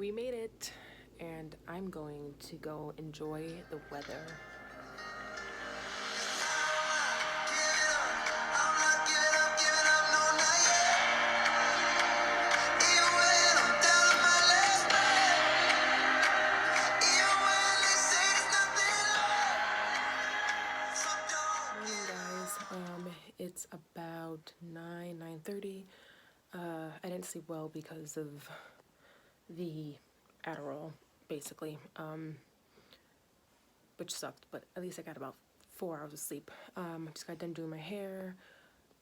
We made it, and I'm going to go enjoy the weather. Morning, guys. It's about 9:30. I didn't sleep well because of the Adderall, basically, which sucked, but at least I got about 4 hours of sleep. I just got done doing my hair,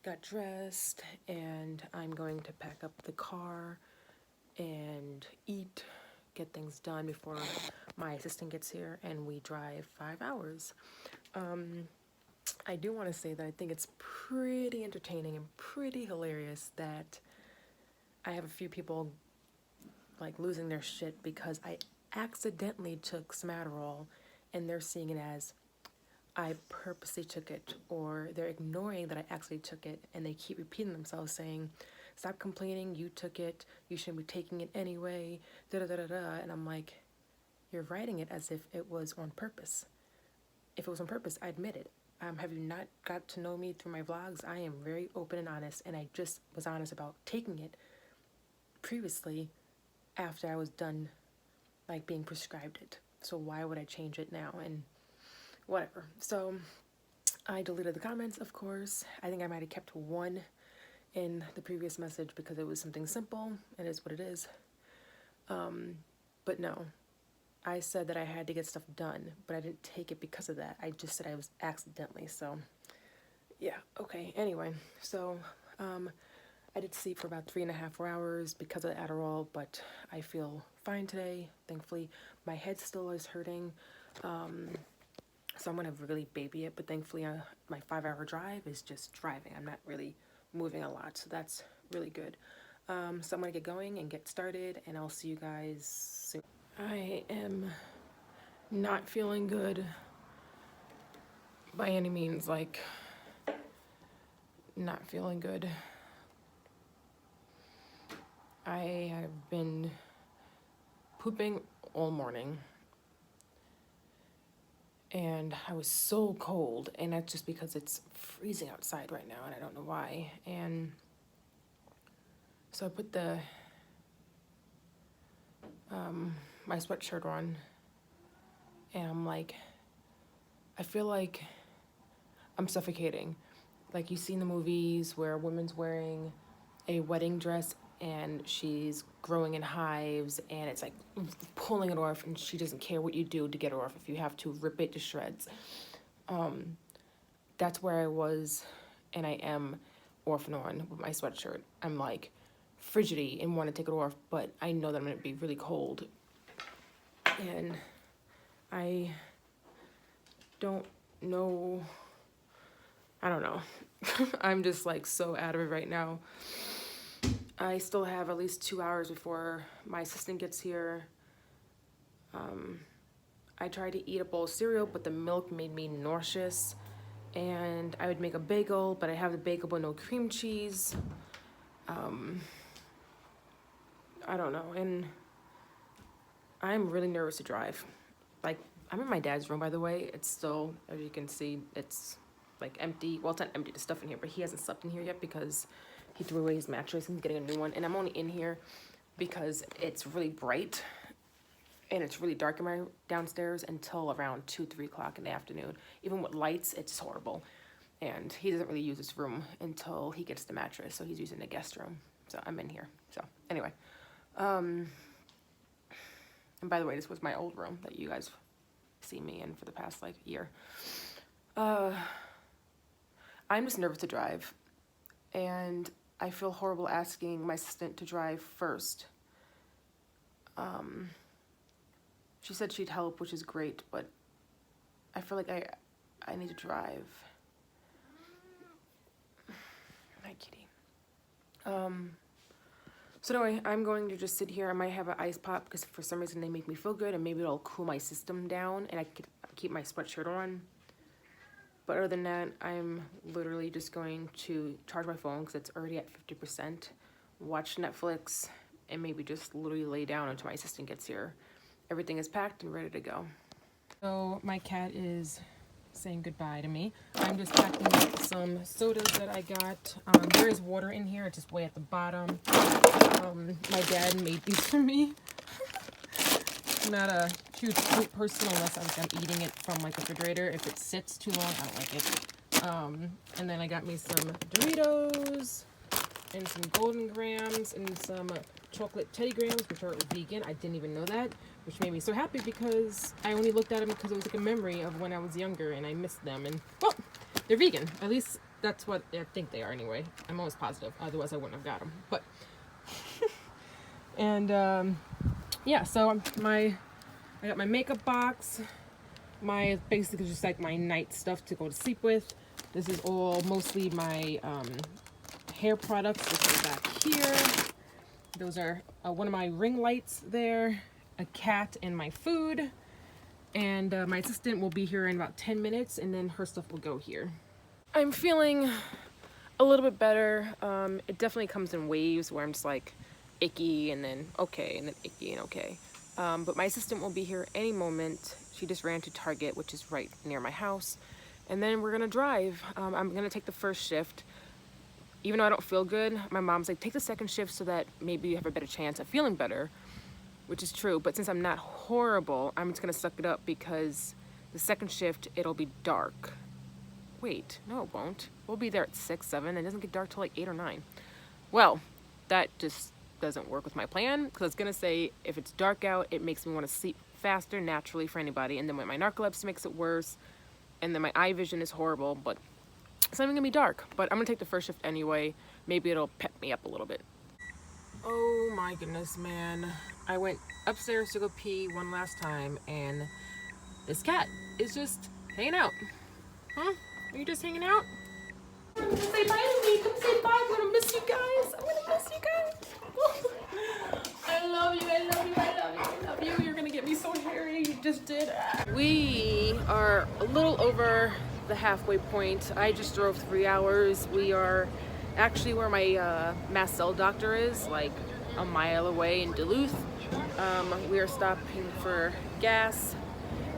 got dressed, and I'm going to pack up the car and eat, get things done before my assistant gets here, and we drive 5 hours. I do want to say that I think it's pretty entertaining and pretty hilarious that I have a few people like losing their shit because I accidentally took some Adderall and they're seeing it as I purposely took it, or they're ignoring that I actually took it, and they keep repeating themselves saying, stop complaining, you took it, you shouldn't be taking it anyway, da da da da da. And I'm like, you're writing it as if it was on purpose. If it was on purpose, I admit it. Have you not got to know me through my vlogs? I am very open and honest, and I just was honest about taking it previously after I was done like being prescribed it. So why would I change it now? And whatever. So I deleted the comments, of course. I think I might have kept one in the previous message because it was something simple. It is what it is. But no, I said that I had to get stuff done, but I didn't take it because of that. I just said I was accidentally. So yeah, okay. Anyway, so I did sleep for about 3.5 hours because of the Adderall, but I feel fine today, thankfully. My head still is hurting, so I'm gonna really baby it, but thankfully my 5-hour drive is just driving. I'm not really moving a lot, so that's really good. So I'm gonna get going and get started, and I'll see you guys soon. I am not feeling good by any means, like, not feeling good. I have been pooping all morning, and I was so cold, and that's just because it's freezing outside right now, and I don't know why. And so I put the my sweatshirt on, and I'm like, I feel like I'm suffocating. Like you see in the movies where a woman's wearing a wedding dress and she's growing in hives and it's like pulling it off, and she doesn't care what you do to get her off. If you have to rip it to shreds. That's where I was, and I am off and on with my sweatshirt. I'm like frigidity and want to take it off, but I know that I'm going to be really cold. And I don't know. I don't know. I'm just like so out of it right now. I still have at least 2 hours before my assistant gets here. I tried to eat a bowl of cereal, but the milk made me nauseous. And I would make a bagel, but I have the bagel but no cream cheese. I don't know. And I'm really nervous to drive. Like, I'm in my dad's room, by the way. It's still, as you can see, it's like empty. Well, it's not empty, there's stuff in here, but he hasn't slept in here yet because he threw away his mattress and he's getting a new one. And I'm only in here because it's really bright and it's really dark in my downstairs until around 2-3 o'clock in the afternoon. Even with lights, it's horrible. And he doesn't really use his room until he gets the mattress, so he's using the guest room. So I'm in here. So anyway, and by the way, this was my old room that you guys see me in for the past like year. I'm just nervous to drive, and I feel horrible asking my assistant to drive first. She said she'd help, which is great, but I feel like I need to drive. Hi, kitty. So anyway, I'm going to just sit here. I might have an ice pop because for some reason they make me feel good, and maybe it'll cool my system down and I could keep my sweatshirt on. But other than that, I'm literally just going to charge my phone because it's already at 50%, watch Netflix, and maybe just literally lay down until my assistant gets here. Everything is packed and ready to go. So my cat is saying goodbye to me. I'm just packing up some sodas that I got. There is water in here, it's just way at the bottom. My dad made these for me. I'm not a huge fruit person unless I'm eating it from like the refrigerator. If it sits too long, I don't like it. And then I got me some Doritos and some Golden Grams and some chocolate Teddy Grams, which are vegan. I didn't even know that, which made me so happy because I only looked at them because it was like a memory of when I was younger and I missed them. And well, they're vegan. At least that's what I think they are anyway. I'm almost positive. Otherwise, I wouldn't have got them. But and yeah, so I got my makeup box. My basically just like my night stuff to go to sleep with. This is all mostly my hair products, which are back here. Those are one of my ring lights there, a cat, and my food. And my assistant will be here in about 10 minutes, and then her stuff will go here. I'm feeling a little bit better. It definitely comes in waves where I'm just like icky and then okay and then icky and okay. But my assistant will be here any moment. She just ran to Target, which is right near my house. And then we're gonna drive. I'm gonna take the first shift. Even though I don't feel good, my mom's like, take the second shift so that maybe you have a better chance of feeling better, which is true. But since I'm not horrible, I'm just gonna suck it up because the second shift, it'll be dark. Wait, no it won't. We'll be there at 6, 7, and it doesn't get dark till like 8 or 9. Well, that just doesn't work with my plan, because I was gonna say if it's dark out, it makes me want to sleep faster naturally for anybody, and then when my narcolepsy makes it worse, and then my eye vision is horrible, but it's not even gonna be dark. But I'm gonna take the first shift anyway. Maybe it'll pep me up a little bit. Oh my goodness, man. I went upstairs to go pee one last time, and this cat is just hanging out. Huh? Are you just hanging out? Come say bye to me. Come say bye. I'm gonna miss you guys. I'm gonna miss you guys. I love you. I love you. I love you. I love you. You're gonna get me so hairy. You just did. We are a little over the halfway point. I just drove 3 hours. We are actually where my mast cell doctor is, like a mile away in Duluth. We are stopping for gas,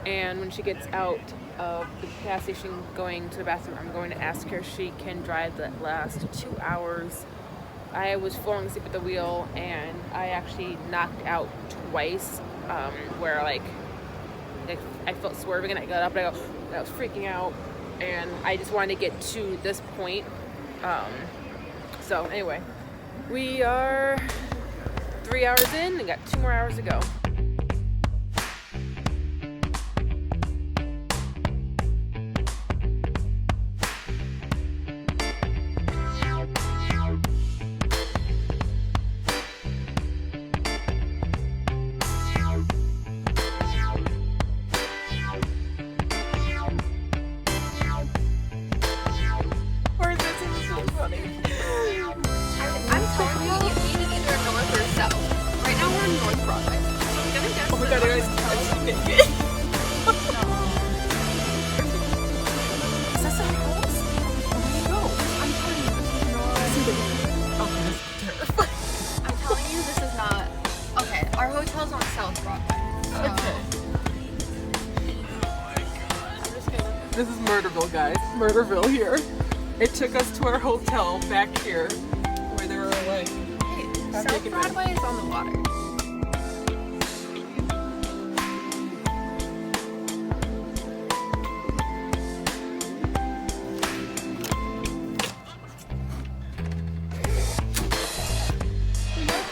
and when she gets out of the gas station going to the bathroom, I'm going to ask her if she can drive the last 2 hours. I was falling asleep at the wheel, and I actually knocked out twice, where like I felt swerving, and I got up and I was freaking out, and I just wanted to get to this point. So anyway, we are 3 hours in and got 2 more hours to go. This is Murderville, guys. Murderville here. It took us to our hotel back here, where they were like... Hey, South Broadway is on the water.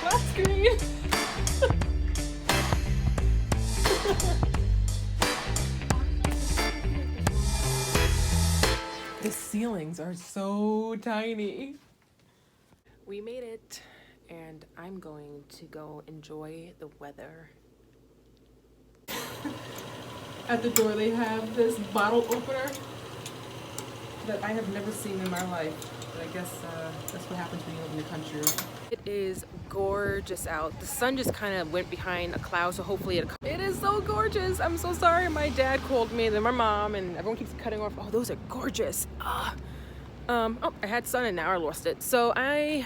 Flat screen. The ceilings are so tiny. We made it, and I'm going to go enjoy the weather. At the door they have this bottle opener that I have never seen in my life. But I guess that's what happens when you live in the country, right? It is gorgeous out. The sun just kind of went behind a cloud, so hopefully it is so gorgeous. I'm so sorry. My dad called me, and then my mom, and everyone keeps cutting off. Oh, those are gorgeous. Oh, I had sun and now I lost it. So I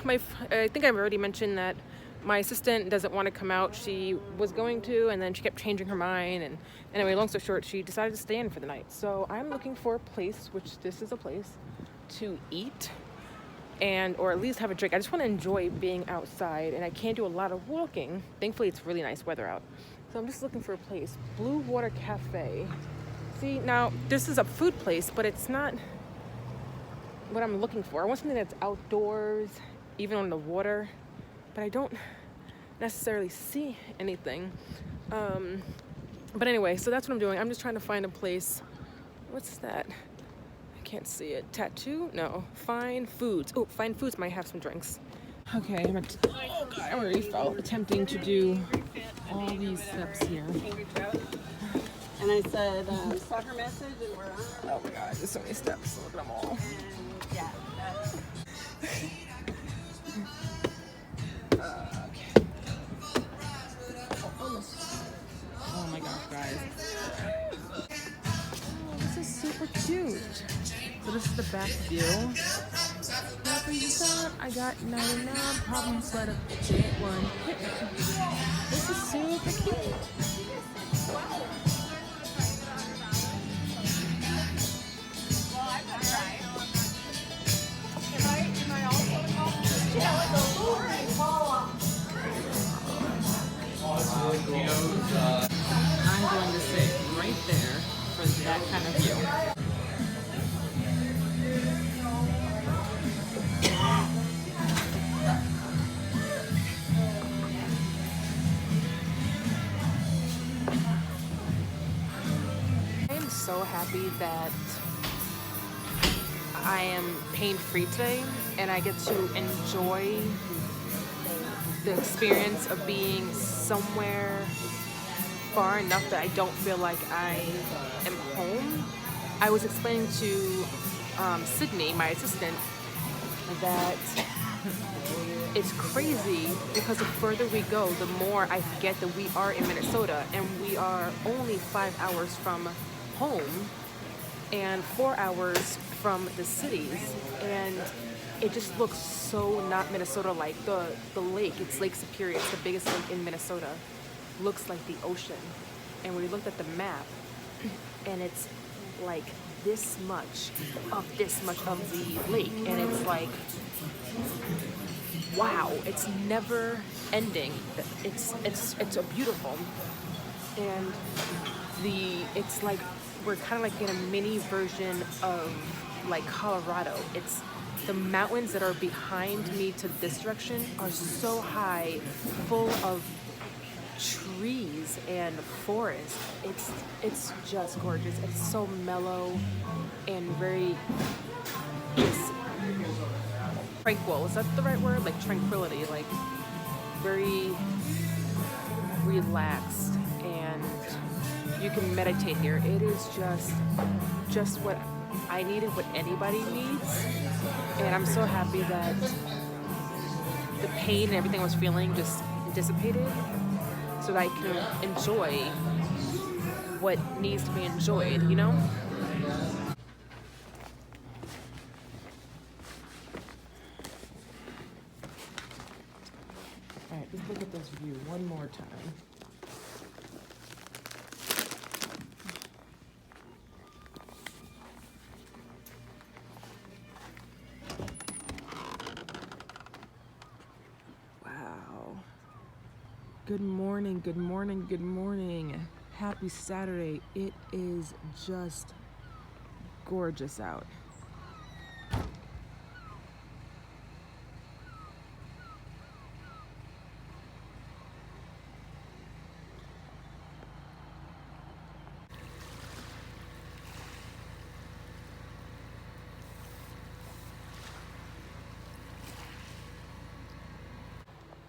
think I've already mentioned that my assistant doesn't want to come out. She was going to, and then she kept changing her mind. And anyway, long story short, she decided to stay in for the night. So I'm looking for a place, which this is a place, to eat or at least have a drink. I just want to enjoy being outside, and I can't do a lot of walking. Thankfully, it's really nice weather out. So I'm just looking for a place. Blue Water Cafe. See, now this is a food place, but it's not what I'm looking for. I want something that's outdoors, even on the water, but I don't necessarily see anything. But anyway, so that's what I'm doing. I'm just trying to find a place. What's that? I can't see it. Tattoo? No. Fine Foods. Oh, Fine Foods might have some drinks. Okay, oh God, I already felt attempting to do all these steps here. And I said, saw her message and we're on. Oh my God, there's so many steps. Look at them all. And yeah, that's... Okay. Oh my gosh, guys. Oh, this is super cute. So this is the back view. I got 99 problems, but a big one. This is super cute. I'm going to sit right there for that kind of view. I am so happy that I am pain-free today, and I get to enjoy the experience of being somewhere far enough that I don't feel like I am home. I was explaining to Sydney, my assistant, that it's crazy because the further we go, the more I forget that we are in Minnesota, and we are only 5 hours from home and 4 hours from the cities, and it just looks so not Minnesota-like. The lake, it's Lake Superior, it's the biggest lake in Minnesota, looks like the ocean. And we looked at the map, and it's like this much of the lake, and it's like, wow, it's never ending. It's a beautiful, and it's like we're kind of like in a mini version of like Colorado. It's the mountains that are behind me to this direction are so high, full of trees and forest. It's just gorgeous. It's so mellow and very just tranquil. Is that the right word? Like tranquility, like very relaxed, and you can meditate here. It is just what I needed, what anybody needs, and I'm so happy that the pain and everything I was feeling just dissipated, so that I can enjoy what needs to be enjoyed, you know? All right, let's look at this view one more time. Good morning, good morning, good morning. Happy Saturday. It is just gorgeous out.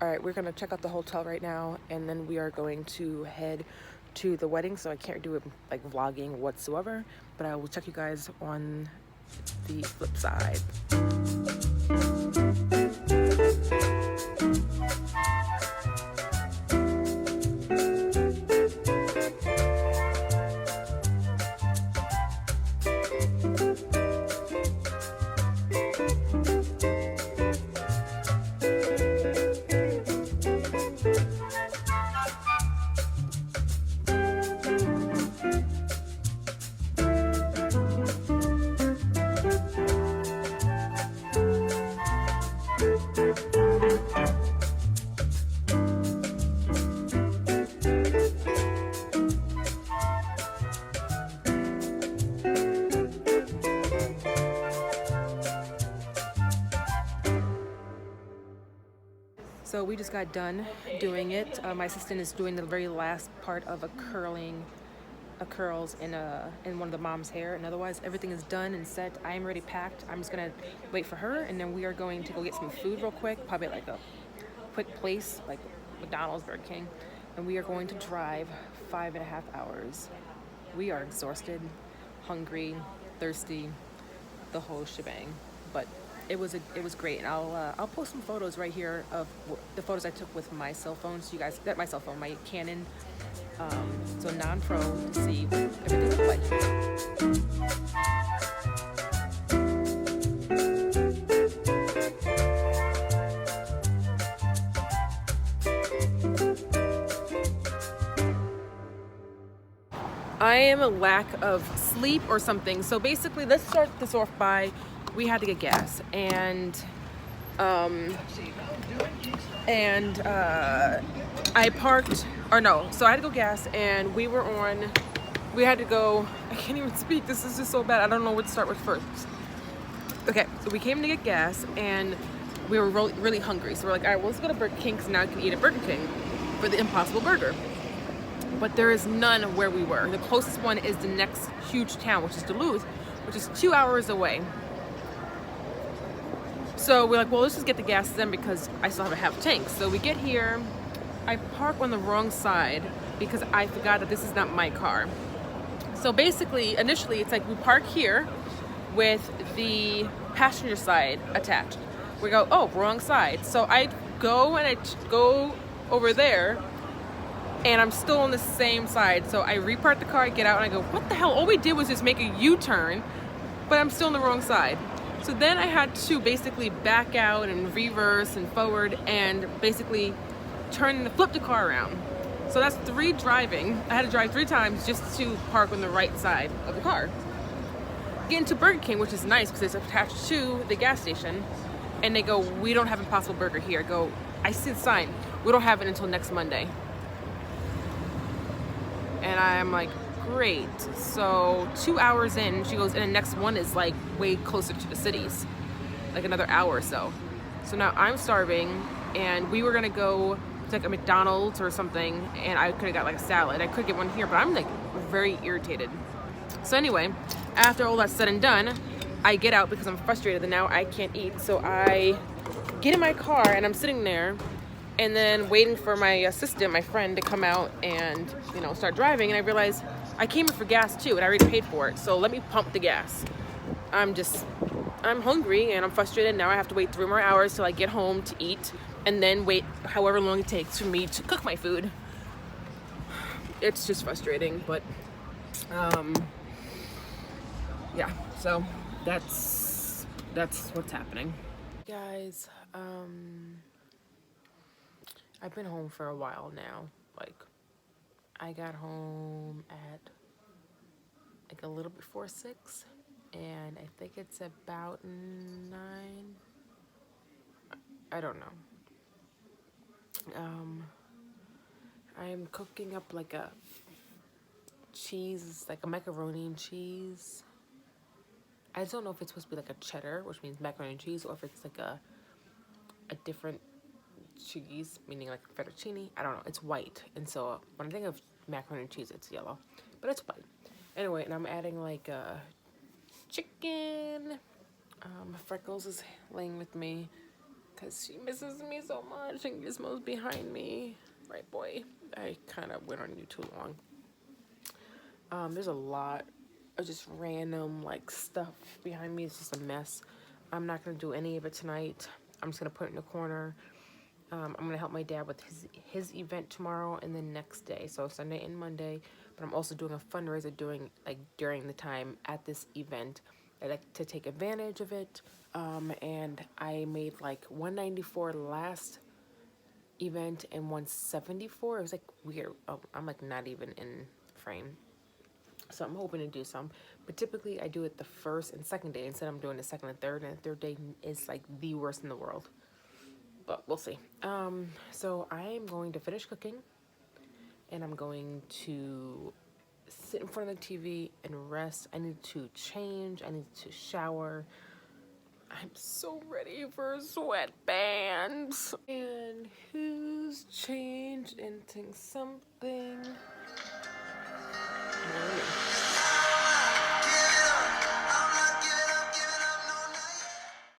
All right, we're gonna check out the hotel right now, and then we are going to head to the wedding. So I can't do it like vlogging whatsoever, but I will check you guys on the flip side. So we just got done doing it. My assistant is doing the very last part of a curls in one of the mom's hair, and otherwise everything is done and set. I am already packed. I'm just gonna wait for her, and then we are going to go get some food real quick, probably like a quick place like McDonald's, Burger King, and we are going to drive 5.5 hours. We are exhausted, hungry, thirsty, the whole shebang, but it was great, and I'll post some photos right here of the photos I took with my cell phone, so you guys, not my cell phone, my Canon, so non-pro, to see what everything looked like. I am a lack of sleep or something. So basically, let's start this off by, we had to get gas, and I parked, or no, so I had to go gas, and we had to go, I can't even speak, this is just so bad, I don't know what to start with first. Okay, so we came to get gas, and we were really, really hungry, so we're like, all right, well, let's go to Burger King, because now I can eat at Burger King for the Impossible Burger. But there is none where we were. The closest one is the next huge town, which is Duluth, which is 2 hours away. So we're like, well, let's just get the gas then, because I still have a half tank. So we get here, I park on the wrong side because I forgot that this is not my car. So basically, initially, it's like we park here with the passenger side attached. We go, oh, wrong side. So I go over there, and I'm still on the same side. So I repark the car, I get out, and I go, what the hell? All we did was just make a U-turn, but I'm still on the wrong side. So then I had to basically back out and reverse and forward and basically turn and flip the car around. So that's 3 driving. I had to drive 3 times just to park on the right side of the car. Get into Burger King, which is nice because it's attached to the gas station, and they go, we don't have Impossible Burger here. I go, I see the sign. We don't have it until next Monday. And I'm like, great. So 2 hours in, she goes, and the next one is like way closer to the cities, like another hour or so. So now I'm starving, and we were gonna go to like a McDonald's or something, and I could have got like a salad. I could get one here, but I'm like very irritated. So anyway, after all that's said and done, I get out because I'm frustrated that now I can't eat. So I get in my car, and I'm sitting there, and then waiting for my assistant, my friend, to come out and, you know, start driving. And I realized I came in for gas too, and I already paid for it. So let me pump the gas. I'm hungry and I'm frustrated. Now I have to wait 3 more hours till I get home to eat, and then wait however long it takes for me to cook my food. It's just frustrating, but yeah, so that's what's happening. Guys, I've been home for a while now. Like, I got home at like a little before 6, and I think it's about 9. I don't know. I'm cooking up like a cheese, like a macaroni and cheese. I just don't know if it's supposed to be like a cheddar, which means macaroni and cheese, or if it's like a different cheese, meaning like fettuccine. I don't know. It's white, and so when I think of macaroni and cheese, it's yellow, but it's white. Anyway, and I'm adding like chicken. Freckles is laying with me because she misses me so much, and Gizmo's behind me. Right, boy? I kind of went on you too long. There's a lot of just random like stuff behind me. It's just a mess. I'm not gonna do any of it tonight. I'm just gonna put it in the corner. I'm gonna help my dad with his event tomorrow and the next day, so Sunday and Monday. But I'm also doing a fundraiser during the time at this event. I like to take advantage of it. And I made like 194 last event and 174. It was like weird. Oh, I'm like not even in frame. So I'm hoping to do some, but typically I do it the first and second day instead. I'm doing the second and third, and the third day is like the worst in the world, but we'll see. So I'm going to finish cooking, and I'm going to sit in front of the TV and rest. I need to change. I need to shower. I'm so ready for sweatbands. And who's changed into something